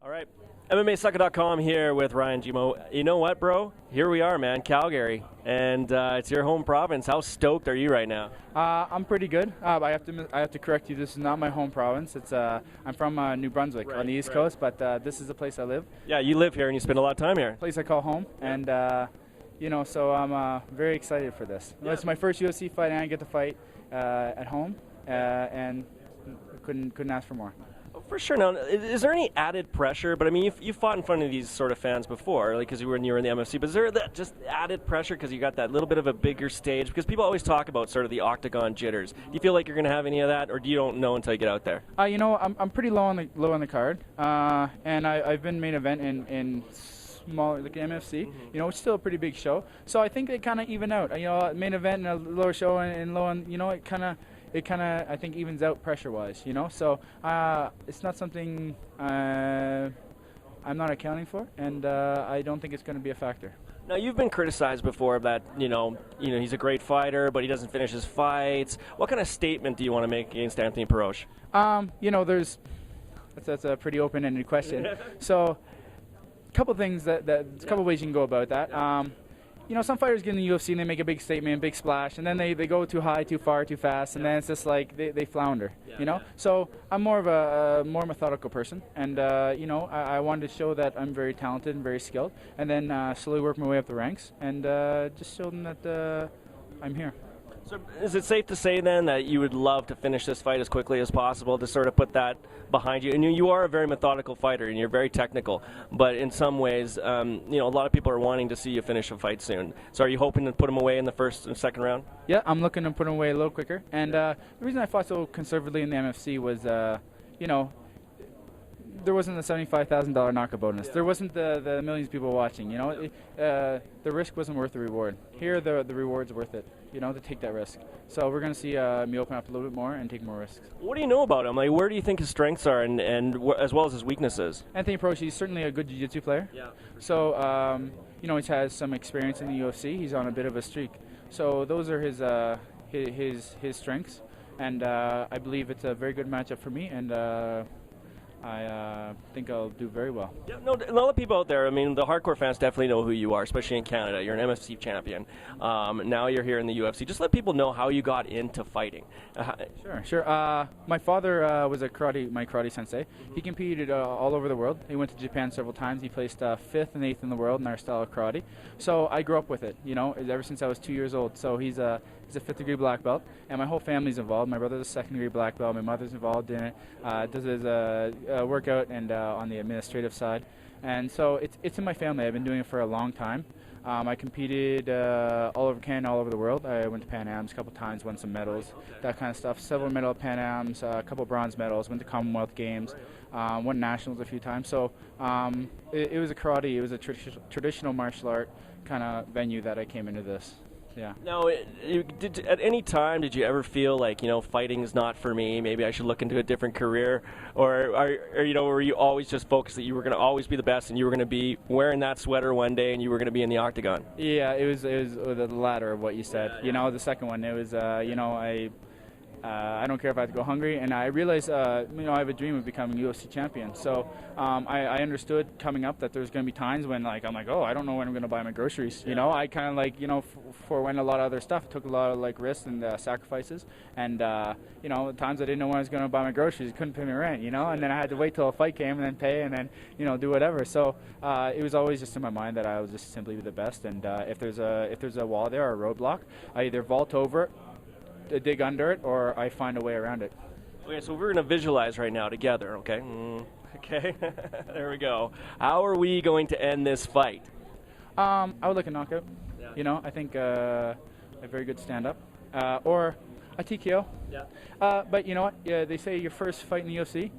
All right, MMASucka.com here with Ryan Jimmo. You know what, bro? Here we are, man, Calgary, and it's your home province. How stoked are you right now? I'm pretty good. I have to correct you. This is not my home province. I'm from New Brunswick on the East Coast, but this is the place I live. Yeah, you live here and you spend a lot of time here. Place I call home, and so I'm very excited for this. Yeah. It's my first UFC fight, and I get to fight at home, and couldn't ask for more. For sure. Now, is there any added pressure? But I mean, you fought in front of these sort of fans before, like because you were in the MFC. But is there that just added pressure because you got that little bit of a bigger stage? Because people always talk about sort of the octagon jitters. Do you feel like you're going to have any of that, or do you don't know until you get out there? I'm pretty low on the card, and I've been main event in smaller, like MFC, it's still a pretty big show. So I think they kind of even out. Main event and a lower show and low, and it kind of I think evens out pressure-wise. So it's not something I'm not accounting for, and I don't think it's going to be a factor. Now, you've been criticized before that, he's a great fighter, but he doesn't finish his fights. What kind of statement do you want to make against Anthony Perosh? That's a pretty open-ended question. So, couple things couple ways you can go about that. Some fighters get in the UFC and they make a big statement, big splash, and then they go too high, too far, too fast, and then it's just like they flounder. So I'm more of a more methodical person, and I wanted to show that I'm very talented and very skilled, and then slowly work my way up the ranks, and just show them that I'm here. So is it safe to say then that you would love to finish this fight as quickly as possible to sort of put that behind you? And you are a very methodical fighter and you're very technical, but in some ways, a lot of people are wanting to see you finish a fight soon. So are you hoping to put him away in the first and second round? Yeah, I'm looking to put him away a little quicker. And the reason I fought so conservatively in the MFC was, there wasn't the $75,000 knockout bonus. There wasn't the millions of people watching. The risk wasn't worth the reward. Here, the reward's worth it. To take that risk. So we're going to see me open up a little bit more and take more risks. What do you know about him? Like, where do you think his strengths are, and as well as his weaknesses? Anthony Perosh, he's certainly a good jiu-jitsu player. Yeah. So he has some experience in the UFC. He's on a bit of a streak. So those are his strengths, and I believe it's a very good matchup for me, and I think I'll do very well. Yeah, no, a lot of people out there, I mean, the hardcore fans definitely know who you are, especially in Canada. You're an MFC champion. Now you're here in the UFC. Just let people know how you got into fighting. Sure. My father was my karate sensei. He competed all over the world. He went to Japan several times. He placed 5th and 8th in the world in our style of karate. So I grew up with it, ever since I was 2 years old. So he's a 5th degree black belt, and my whole family's involved. My brother's a 2nd degree black belt. My mother's involved in it. Does his workout and on the administrative side, and so it's in my family. I've been doing it for a long time. I competed all over Canada, all over the world. I went to Pan Ams a couple times, won some medals, that kind of stuff. Several medal at Pan Ams, a couple bronze medals. Went to Commonwealth Games, won nationals a few times. So it was a traditional martial art kind of venue that I came into this. Yeah. Now, at any time did you ever feel like, fighting is not for me, maybe I should look into a different career, or were you always just focused that you were going to always be the best and you were going to be wearing that sweater one day and you were going to be in the octagon? Yeah, it was the latter of what you said. Yeah. The second one, it was I don't care if I have to go hungry, and I realized, I have a dream of becoming UFC champion. So I understood coming up that there's going to be times when, I'm like, oh, I don't know when I'm going to buy my groceries. I kind of forewent a lot of other stuff, took a lot of risks and sacrifices, and times I didn't know when I was going to buy my groceries, couldn't pay my rent, and then I had to wait till a fight came and then pay and then do whatever. So it was always just in my mind that I was just simply the best, and if there's a wall there or a roadblock, I either vault over it, dig under it, or I find a way around it. Okay, so we're going to visualize right now together, okay? Okay, there we go. How are we going to end this fight? I would like a knockout. Yeah. I think a very good stand-up, or a TKO. Yeah. But you know what? Yeah, they say your first fight in the UFC,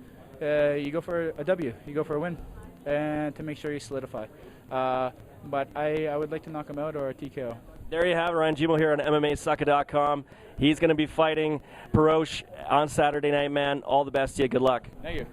you go for a W, you go for a win, and to make sure you solidify. But I would like to knock him out or a TKO. There you have it, Ryan Jimmo here on MMASucka.com. He's going to be fighting Perosh on Saturday night, man. All the best to you. Good luck. Thank you.